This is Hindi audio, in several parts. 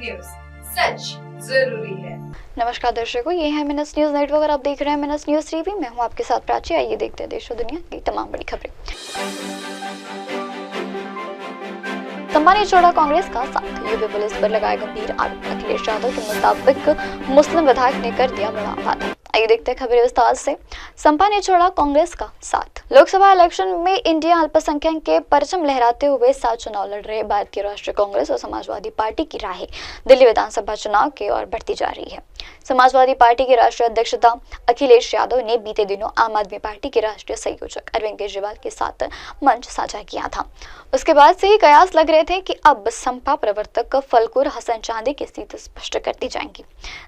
न्यूज, सच जरूरी है। नमस्कार दर्शकों, ये है मिनट्स न्यूज नेटवर्क और आप देख रहे हैं मिनट्स न्यूज टीवी। मैं हूं आपके साथ प्राची। आइए देखते हैं देश और दुनिया की तमाम बड़ी खबरें। संपा ने छोड़ा कांग्रेस का साथ, यूपी पुलिस पर लगाए गंभीर आरोप। अखिलेश यादव के मुताबिक मुस्लिम विधायक ने कर दिया बड़ा वादा। आइए देखते हैं खबरें विस्तार से। संपा ने छोड़ा कांग्रेस का साथ। लोकसभा इलेक्शन में इंडिया अल्पसंख्यक के परचम लहराते हुए साथ चुनाव लड़ रहे भारतीय राष्ट्रीय कांग्रेस और समाजवादी पार्टी की राहें दिल्ली विधानसभा चुनाव की ओर बढ़ती जा रही है। समाजवादी पार्टी के राष्ट्रीय अध्यक्षता अखिलेश यादव ने बीते दिनों आम आदमी पार्टी के राष्ट्रीय संयोजक अरविंद केजरीवाल के साथ मंच साझा किया था। उसके बाद से ही कयास लग रहे थे कि अब संपा प्रवर्तक फलकुर हसन चांदी की सीट स्पष्ट कर दी जाएंगी।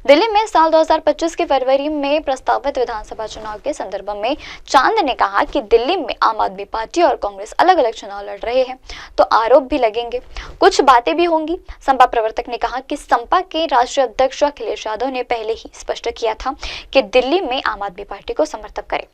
दिल्ली में साल 2025 के फरवरी में प्रस्तावित विधानसभा चुनाव के संदर्भ में चांद ने कहा कि दिल्ली में आम आदमी पार्टी और कांग्रेस अलग अलग चुनाव लड़ रहे हैं तो आरोप भी लगेंगे, कुछ बातें भी होंगी। संपा प्रवर्तक ने कहा कि संपा के राष्ट्रीय अध्यक्ष अखिलेश यादव ने पहले ही स्पष्ट किया था कि दिल्ली में आम आदमी पार्टी को समर्थन करें।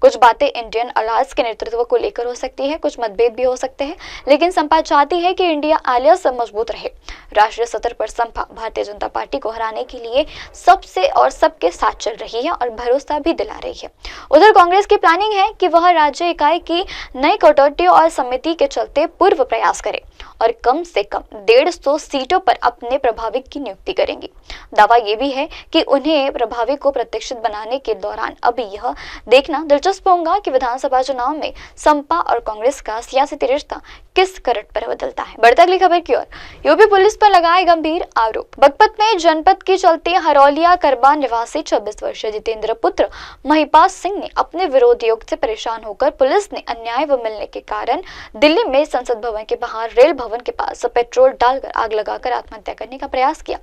कुछ बातें इंडियन अलायंस के नेतृत्व को लेकर हो सकती है, कुछ मतभेद भी हो सकते हैं, लेकिन संपा चाहती है कि इंडिया अलायंस मजबूत रहे। राष्ट्रीय स्तर पर संपा भारतीय जनता पार्टी को हराने के लिए सबसे और सबके साथ चल रही है और भरोसा भी दिला रही है। उधर कांग्रेस की प्लानिंग है कि वह राज्य इकाई की नई कटौती और समिति के चलते पूर्व प्रयास करे और कम से कम 150 सीटों पर अपने प्रभावी की नियुक्ति करेंगी। दावा यह भी है कि उन्हें प्रभावी को प्रत्याशित बनाने के दौरान अब यह देखना दिलचस्प होगा कि विधानसभा चुनाव में संपा और कांग्रेस का सियासी रिश्ता किस करट पर बदलता है। बढ़ती अगली खबर की ओर। यूपी पुलिस पर लगाए गंभीर आरोप। बागपत में जनपद के चलते हरौलिया करबा निवासी 26 वर्षीय जितेंद्र पुत्र महिपाल सिंह ने अपने विरोध योग से परेशान होकर पुलिस ने अन्याय व मिलने के कारण दिल्ली में संसद भवन के बाहर रेल भवन के पास पेट्रोल डालकर आग लगाकर आत्महत्या करने का प्रयास किया।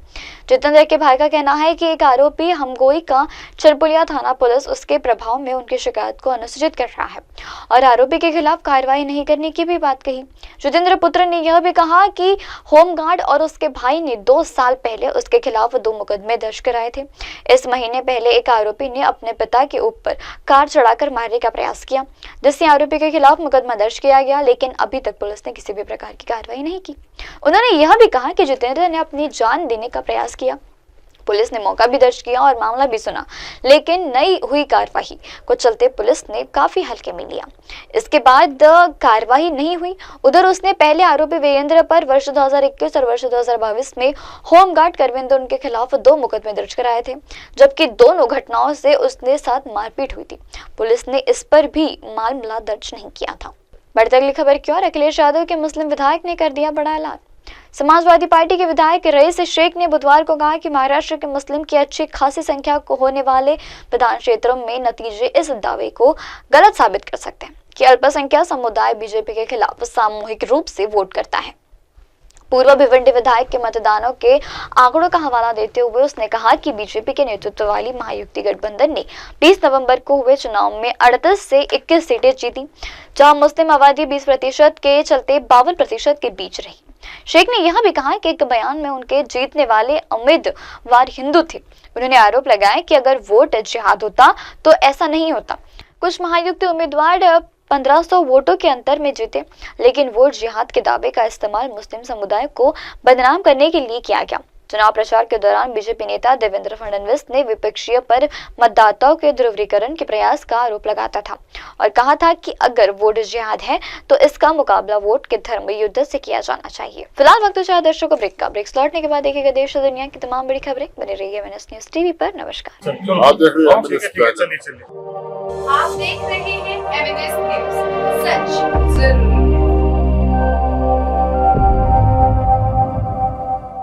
जितेंद्र के भाई का कहना है कि एक आरोपी हमगोई का चरपुलिया थाना पुलिस उसके प्रभाव में उनकी शिकायत को अनुसूचित कर रहा है और आरोपी के खिलाफ कार्रवाई नहीं करने की भी बात कही। जितेंद्र पुत्र ने यह भी कहा कि होमगार्ड और उसके भाई ने 2 साल पहले उसके खिलाफ 2 मुकदमे दर्ज कराए थे। इस महीने पहले एक आरोपी ने अपने पिता के ऊपर कार चढ़ाकर मारने का प्रयास किया, जिससे आरोपी के खिलाफ मुकदमा दर्ज किया गया, लेकिन अभी तक पुलिस ने किसी भी प्रकार की कार्रवाई नहीं की। उन्होंने यह भी कहा कि जितेंद्र ने अपनी जान देने का प्रयास किया। पुलिस ने मौका भी दर्ज किया और मामला भी सुना, लेकिन नई हुई कार्रवाई को चलते पुलिस ने काफी हल्के में लिया। इसके बाद कार्रवाई नहीं हुई। उधर उसने पहले आरोपी वीरेंद्र पर वर्ष 2021 और वर्ष 2022 में होमगार्ड करविंद उनके खिलाफ 2 मुकदमे दर्ज कराए थे, जबकि दोनों घटनाओं से उसने साथ मारपीट हुई थी। पुलिस ने इस पर भी मामला दर्ज नहीं किया था। बढ़ती अगली खबर की ओर। अखिलेश यादव के मुस्लिम विधायक ने कर दिया बड़ा ऐलान। समाजवादी पार्टी के विधायक रईस शेख ने बुधवार को कहा कि महाराष्ट्र के मुस्लिम की अच्छी खासी संख्या को होने वाले विधान क्षेत्रों में नतीजे इस दावे को गलत साबित कर सकते हैं कि अल्पसंख्यक समुदाय बीजेपी के खिलाफ सामूहिक रूप से वोट करता है। पूर्व भिवंडी विधायक के मतदानों के आंकड़ों का हवाला देते हुए उसने कहा कि बीजेपी के नेतृत्व वाली महायुति गठबंधन ने 20 नवंबर को हुए चुनाव में 38 से 21 सीटें जीती, जहां मुस्लिम आबादी 20% के चलते 52% के बीच रही। शेख ने यह भी कहा कि एक बयान में उनके जीतने वाले उम्मीदवार हिंदू थे। उन्होंने आरोप लगाया कि अगर वोट जिहाद होता तो ऐसा नहीं होता। कुछ महायुति उम्मीदवार 1500 वोटों के अंतर में जीते, लेकिन वोट जिहाद के दावे का इस्तेमाल मुस्लिम समुदाय को बदनाम करने के लिए किया गया। चुनाव प्रचार के दौरान बीजेपी नेता देवेंद्र फडणवीस ने विपक्षीय पर मतदाताओं के ध्रुवीकरण के प्रयास का आरोप लगाता था और कहा था कि अगर वोट जिहाद है तो इसका मुकाबला वोट के धर्म युद्ध से किया जाना चाहिए। फिलहाल वक्त चाहे दर्शकों ब्रेक लौटने के बाद देखेगा देश और दुनिया की तमाम बड़ी खबरें। बने रहिए मिनट्स न्यूज टीवी पर। नमस्कार। आप देख रहे हैं एमएनएस न्यूज।